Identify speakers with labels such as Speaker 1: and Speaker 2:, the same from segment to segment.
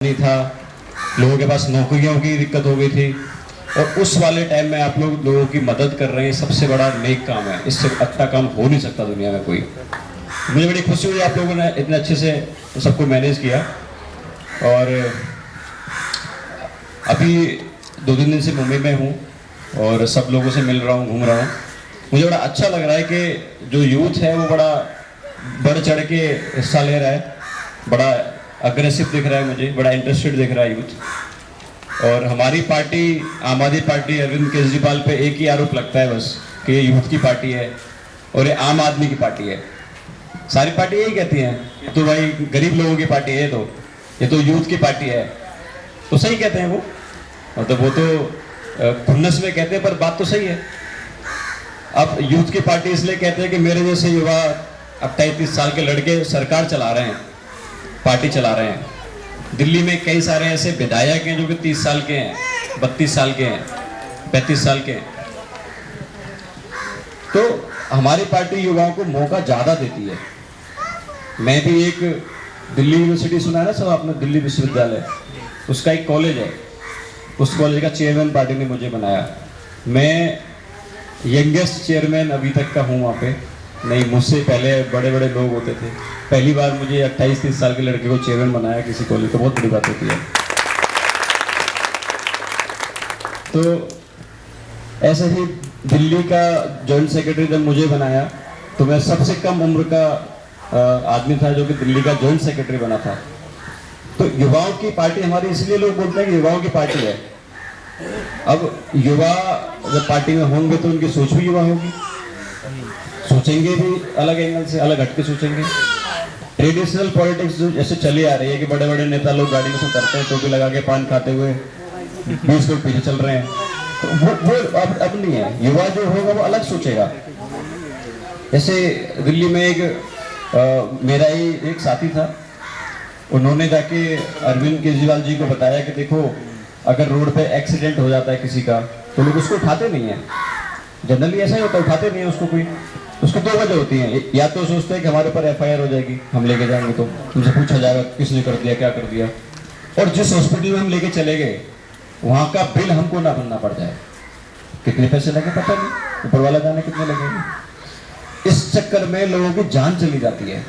Speaker 1: नहीं था, लोगों के पास नौकरियों की दिक्कत हो गई थी और उस वाले टाइम में आप लोगों की मदद कर रहे हैं। सबसे बड़ा नेक काम है, इससे अच्छा काम हो नहीं सकता दुनिया में कोई। मुझे बड़ी खुशी हुई आप लोगों ने इतने अच्छे से सबको मैनेज किया। और अभी 2-3 दिन से मुंबई में हूँ और सब लोगों से मिल रहा हूँ, घूम रहा हूँ। मुझे बड़ा अच्छा लग रहा है कि जो यूथ है वो बड़ा बढ़ चढ़ के हिस्सा ले रहा है, बड़ा अग्रेसिव दिख रहा है, मुझे बड़ा इंटरेस्टेड दिख रहा है यूथ। और हमारी पार्टी आम आदमी पार्टी अरविंद केजरीवाल पे एक ही आरोप लगता है बस कि ये यूथ की पार्टी है और ये आम आदमी की पार्टी है। सारी पार्टी यही कहती हैं, ये तो भाई गरीब लोगों की पार्टी है, ये तो यूथ की पार्टी है। तो सही कहते हैं वो, मतलब वो तो खुन्नस में कहते हैं पर बात तो सही है। अब यूथ की पार्टी इसलिए कहते हैं कि मेरे जैसे युवा अब 33 साल के लड़के सरकार चला रहे हैं, पार्टी चला रहे हैं। दिल्ली में कई सारे ऐसे विधायक हैं जो कि 30 साल के हैं, 32 साल के हैं, 35 साल के हैं। तो हमारी पार्टी युवाओं को मौका ज़्यादा देती है। मैं भी एक दिल्ली यूनिवर्सिटी सुना है ना सब आपने, दिल्ली विश्वविद्यालय, उसका एक कॉलेज है, उस कॉलेज का चेयरमैन पार्टी ने मुझे बनाया। मैं यंगेस्ट चेयरमैन अभी तक का हूँ वहाँ पे। नहीं, मुझसे पहले बड़े बड़े लोग होते थे। पहली बार मुझे 28-30 साल के लड़के को चेयरमैन बनाया किसी कॉलेज, तो बहुत बड़ी बात होती है। तो ऐसे ही दिल्ली का जॉइंट सेक्रेटरी जब मुझे बनाया तो मैं सबसे कम उम्र का आदमी था जो कि दिल्ली का जॉइंट सेक्रेटरी बना था। तो युवाओं की पार्टी हमारी, इसलिए लोग बोलते हैं कि युवाओं की पार्टी है। अब युवा जब पार्टी में होंगे तो उनकी सोच भी युवा होगी, सोचेंगे भी अलग एंगल से, अलग हटके सोचेंगे। ट्रेडिशनल पॉलिटिक्स जो जैसे चली आ रही है कि बड़े बड़े नेता लोग गाड़ी में से उतरते हैं, टोपी लगा के पान खाते हुए 20 लोग पीछे चल रहे हैं, तो वो अब नहीं है। युवा जो होगा वो अलग सोचेगा। जैसे दिल्ली में एक मेरा ही एक साथी था, उन्होंने जाके अरविंद केजरीवाल जी को बताया कि देखो अगर रोड पे एक्सीडेंट हो जाता है किसी का तो लोग उसको उठाते नहीं हैं। जनरली ऐसा ही होता है, उठाते नहीं है उसको कोई। उसकी 2 वजह होती हैं, या तो सोचते हैं कि हमारे ऊपर FIR हो जाएगी, हम लेके जाएंगे तो तुमसे पूछा जाएगा किसने कर दिया, क्या कर दिया, और जिस हॉस्पिटल में हम लेके चले गए वहाँ का बिल हमको ना भरना पड़ जाए। कितने पैसे लगे पता नहीं, ऊपर वाला जाने कितने लगेंगे। इस चक्कर में लोगों की जान चली जाती है।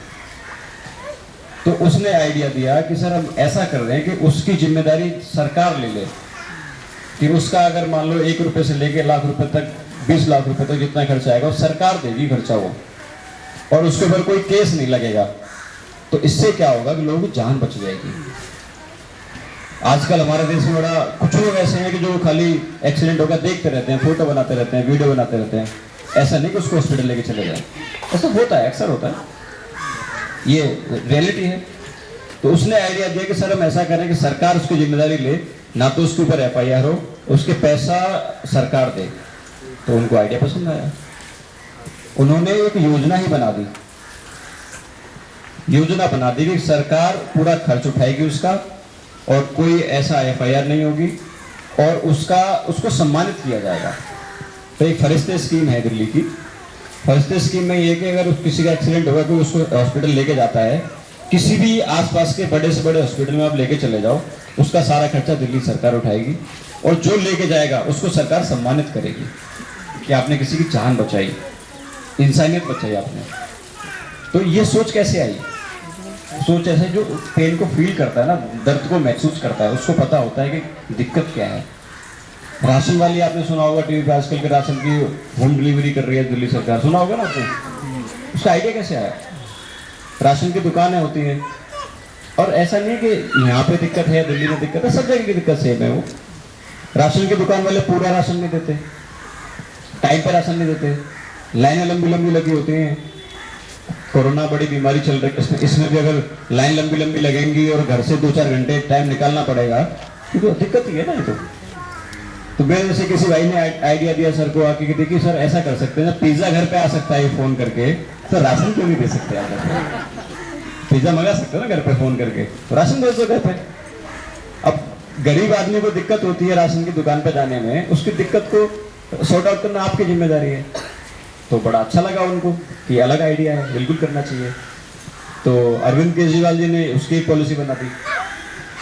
Speaker 1: तो उसने आइडिया दिया कि सर हम ऐसा कर रहे हैं कि उसकी जिम्मेदारी सरकार ले ले, कि उसका अगर मान लो 1 रुपये से लेके लाख रुपए तक, 20 लाख रुपए तक जितना खर्चा आएगा वो सरकार देगी खर्चा वो, और उसके ऊपर कोई केस नहीं लगेगा। तो इससे क्या होगा कि लोगों की जान बच जाएगी। आजकल हमारे देश में बड़ा कुछ लोग ऐसे हैं कि जो खाली एक्सीडेंट होगा देखते रहते हैं, फोटो बनाते रहते हैं, वीडियो बनाते रहते हैं। ऐसा नहीं कि उसको हॉस्पिटल लेके चले जाए, ऐसा होता है, अक्सर होता है, ये रियलिटी है। तो उसने आइडिया दिया कि सर हम ऐसा करें कि सरकार उसकी जिम्मेदारी ले, ना तो उसके ऊपर FIR हो, उसके पैसा सरकार दे। तो उनको आइडिया पसंद आया, उन्होंने एक योजना ही बना दी। योजना बना दी कि सरकार पूरा खर्च उठाएगी उसका, और कोई ऐसा FIR नहीं होगी, और उसको सम्मानित किया जाएगा। तो एक फरिश्ते स्कीम है दिल्ली की। फरिश्ते स्कीम में ये कि अगर किसी का एक्सीडेंट होगा, कोई उसको हॉस्पिटल लेके जाता है, किसी भी आसपास के बड़े से बड़े हॉस्पिटल में आप लेके चले जाओ, उसका सारा खर्चा दिल्ली सरकार उठाएगी, और जो लेके जाएगा उसको सरकार सम्मानित करेगी कि आपने किसी की जान बचाई, इंसानियत बचाई आपने। तो ये सोच कैसे आई? सोच ऐसे जो पेन को फील करता है ना, दर्द को महसूस करता है, उसको पता होता है कि दिक्कत क्या है। राशन वाली आपने सुना होगा टीवी पे, आजकल के राशन की होम डिलीवरी कर रही है दिल्ली सरकार, सुना होगा ना आपने। उसका आइडिया कैसे आया? राशन की दुकानें होती हैं, और ऐसा नहीं कि यहाँ पे दिक्कत है, दिल्ली में दिक्कत है, सब जगह की दिक्कत सेम है। वो राशन की दुकान वाले पूरा राशन नहीं देते, टाइम पे राशन नहीं देते, लाइनें लंबी लंबी लगी होती हैं। कोरोना बड़ी बीमारी चल रही है, इसमें भी अगर लाइन लंबी लंबी लगेंगी और घर से 2-4 घंटे टाइम निकालना पड़ेगा, तो दिक्कत ही है ना ये। तो मेरे जैसे किसी भाई ने आइडिया दिया सर को आके कि देखिए सर ऐसा कर सकते हैं ना, पिज्जा घर पे आ सकता है फोन करके, तो राशन क्यों नहीं दे सकते आप? पिज्जा मंगा सकते हो ना घर पे फोन करके, तो राशन दे दो घर पे। अब गरीब आदमी को दिक्कत होती है राशन की दुकान पे जाने में, उसकी दिक्कत को सॉर्ट आउट करना आपकी जिम्मेदारी है। तो बड़ा अच्छा लगा उनको कि अलग आइडिया है, बिल्कुल करना चाहिए। तो अरविंद केजरीवाल जी ने उसकी एक पॉलिसी बना दी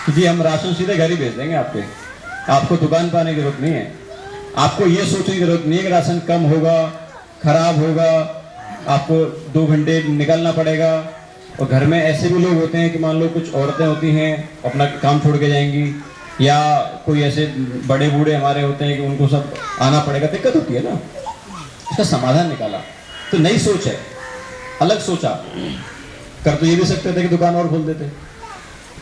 Speaker 1: कि जी हम राशन सीधे घर ही भेज देंगे आपके, आपको दुकान पर आने की जरूरत नहीं है, आपको ये सोचने की जरूरत नहीं है कि राशन कम होगा, खराब होगा, आपको 2 घंटे निकलना पड़ेगा। और घर में ऐसे भी लोग होते हैं कि मान लो कुछ औरतें होती हैं अपना काम छोड़ के जाएंगी, या कोई ऐसे बड़े बूढ़े हमारे होते हैं कि उनको सब आना पड़ेगा, दिक्कत होती है ना। इसका समाधान निकाला, तो नई सोच है, अलग सोचा। कर तो ये भी सकते थे कि दुकान और खोल देते,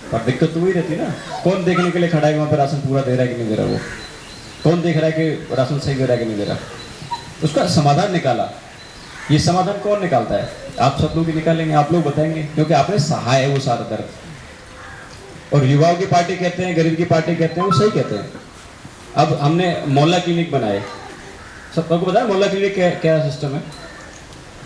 Speaker 1: पर दिक्कत तो वही रहती ना। कौन देखने के लिए खड़ा है वहाँ पे राशन पूरा दे रहा है कि नहीं दे रहा, वो कौन देख रहा है कि राशन सही दे रहा है कि नहीं दे रहा। उसका समाधान निकाला। ये समाधान कौन निकालता है? आप सब लोग ही निकालेंगे, आप लोग बताएंगे, क्योंकि आपने सहा है वो सारा दर्द। और युवाओं की पार्टी कहते हैं, गरीब की पार्टी कहते हैं, वो सही कहते हैं। अब हमने मोहल्ला क्लिनिक बनाए, सबको पता है मोहल्ला क्लिनिक क्या सिस्टम है?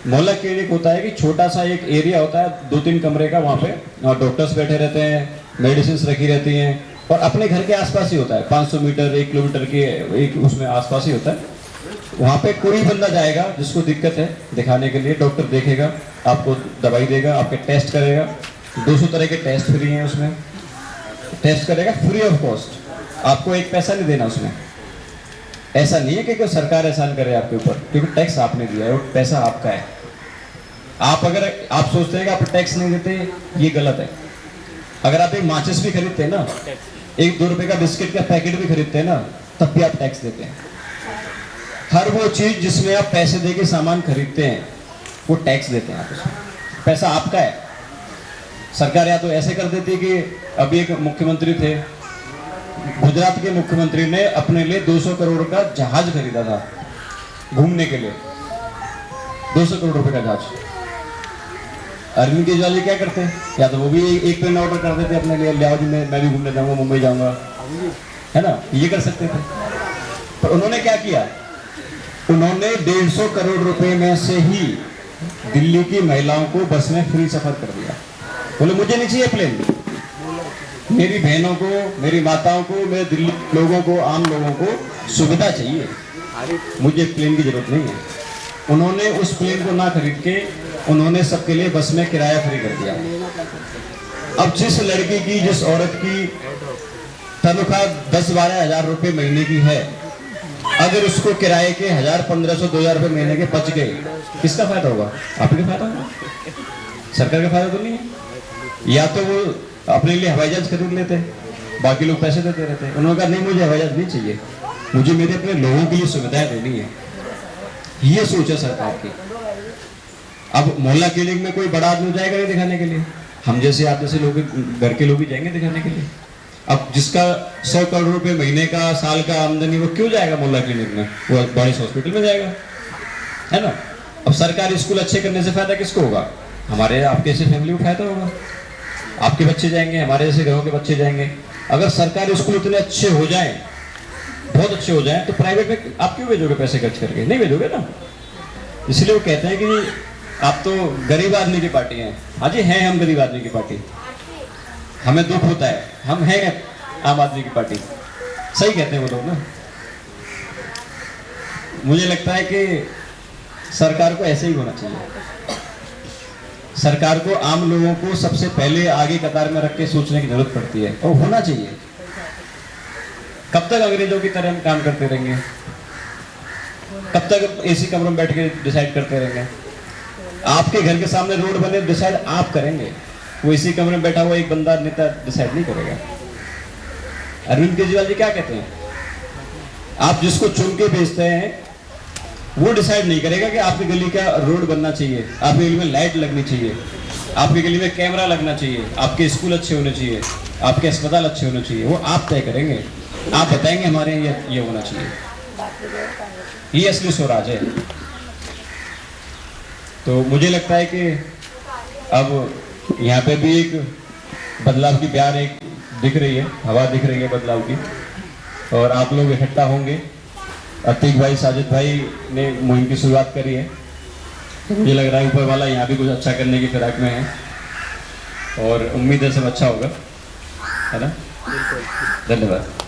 Speaker 1: मोहल्ला क्लिनिक होता है कि छोटा सा एक एरिया होता है 2-3 कमरे का, वहाँ पे डॉक्टर्स बैठे रहते हैं, मेडिसिन रखी रहती हैं, और अपने घर के आसपास ही होता है, 500 मीटर 1 किलोमीटर के एक उसमें आसपास ही होता है। वहाँ पे कोई बंदा जाएगा जिसको दिक्कत है, दिखाने के लिए डॉक्टर देखेगा, आपको दवाई देगा, आपके टेस्ट करेगा, 200 तरह के टेस्ट फ्री हैं उसमें, टेस्ट करेगा फ्री ऑफ कॉस्ट, आपको एक पैसा नहीं देना उसमें। ऐसा नहीं है कि सरकार एहसान करे आपके ऊपर, क्योंकि टैक्स आपने दिया है, वो पैसा आपका है। आप अगर आप सोचते हैं कि आप टैक्स नहीं देते, ये गलत है। अगर आप एक माचिस भी खरीदते हैं ना, 1-2 रुपए का बिस्किट का पैकेट भी खरीदते हैं ना, तब भी आप टैक्स देते हैं। हर वो चीज जिसमें आप पैसे दे के सामान खरीदते हैं, वो टैक्स देते हैं आप उसमें, पैसा आपका है। सरकार या तो ऐसे कर देती कि अभी एक मुख्यमंत्री थे, गुजरात के मुख्यमंत्री ने अपने लिए 200 करोड़ का जहाज खरीदा था घूमने के लिए, 200 करोड़ रुपए का जहाज। अरविंद केजरीवाल जी क्या करते हैं? या तो वो भी एक प्लेन ऑर्डर कर देते अपने लिए, ले आओ जी मैं भी घूमने जाऊंगा, मुंबई जाऊंगा, है ना, ये कर सकते थे। पर उन्होंने क्या किया? उन्होंने 150 करोड़ रुपए में से ही दिल्ली की महिलाओं को बस में फ्री सफर कर दिया। बोले मुझे नहीं चाहिए प्लेन, मेरी बहनों को, मेरी माताओं को, मेरे दिल्ली लोगों को, आम लोगों को सुविधा चाहिए, मुझे प्लेन की जरूरत नहीं है। उन्होंने उस प्लेन को ना खरीद के उन्होंने सबके लिए बस में किराया फ्री कर दिया। अब जिस लड़की की, जिस औरत की तनख्वाह 10-12 हजार रुपए महीने की है, अगर उसको किराए के 1000, 1500, 2000 रुपए महीने के बच गए, किसका फायदा होगा? आपके फायदा होगा, सरकार का फायदा तो नहीं है। या तो वो अपने लिए हवाई जहाज खरीद लेते, बाकी लोग पैसे देते रहते। उन्होंने कहा नहीं, मुझे हवाई जहाज नहीं चाहिए, मुझे मेरे अपने लोगों के लिए सुविधाएं देनी है। ये सोच है सरकार की। अब मोहल्ला क्लिनिक में कोई बड़ा आदमी जाएगा नहीं दिखाने के लिए, हम जैसे आप जैसे लोग, घर के लोग ही जाएंगे दिखाने के लिए। अब जिसका 100 करोड़ रुपए महीने का, साल का आमदनी, वो क्यों जाएगा मोहल्ला क्लिनिक में? वो बड़े हॉस्पिटल में जाएगा, है ना। अब सरकारी स्कूल अच्छे करने से फायदा किसको होगा? हमारे आपके जैसे फैमिली को फायदा होगा, आपके बच्चे जाएंगे, हमारे जैसे घरों के बच्चे जाएंगे। अगर सरकारी स्कूल इतने अच्छे हो जाएं, बहुत अच्छे हो जाएं, तो प्राइवेट में आप क्यों भेजोगे पैसे खर्च करके? नहीं भेजोगे ना। इसलिए वो कहते हैं कि आप तो गरीब आदमी की पार्टी हैं। हाँ जी, हैं हम गरीब आदमी की पार्टी, हमें दुख होता है, हम हैं आम आदमी की पार्टी। सही कहते हैं वो लोग ना। मुझे लगता है कि सरकार को ऐसे ही होना चाहिए। सरकार को आम लोगों को सबसे पहले आगे कतार में रख के सोचने की जरूरत पड़ती है, और होना चाहिए। कब तक अंग्रेजों की तरह हम काम करते रहेंगे? कब तक एसी कमरों में बैठ के डिसाइड करते रहेंगे? आपके घर के सामने रोड बने, डिसाइड आप करेंगे, वो इसी कमरे में बैठा हुआ एक बंदा नेता डिसाइड नहीं करेगा। अरविंद केजरीवाल जी क्या कहते हैं? आप जिसको चुन के भेजते हैं वो डिसाइड नहीं करेगा कि आपकी गली का रोड बनना चाहिए, आपकी गली में लाइट लगनी चाहिए, आपकी गली में कैमरा लगना चाहिए, आपके स्कूल अच्छे होने चाहिए, आपके अस्पताल अच्छे होने चाहिए। वो आप तय करेंगे, आप बताएंगे हमारे ये होना चाहिए। ये असली स्वराज है। तो मुझे लगता है कि अब यहाँ पे भी एक बदलाव की प्यार एक दिख रही है, हवा दिख रही है बदलाव की, और आप लोग इकट्ठा होंगे। अतीक भाई, साजिद भाई ने मुहिम की शुरुआत करी है, तो मुझे लग रहा है ऊपर वाला यहाँ भी कुछ अच्छा करने की फिराक में है, और उम्मीद है सब अच्छा होगा, है ना। धन्यवाद।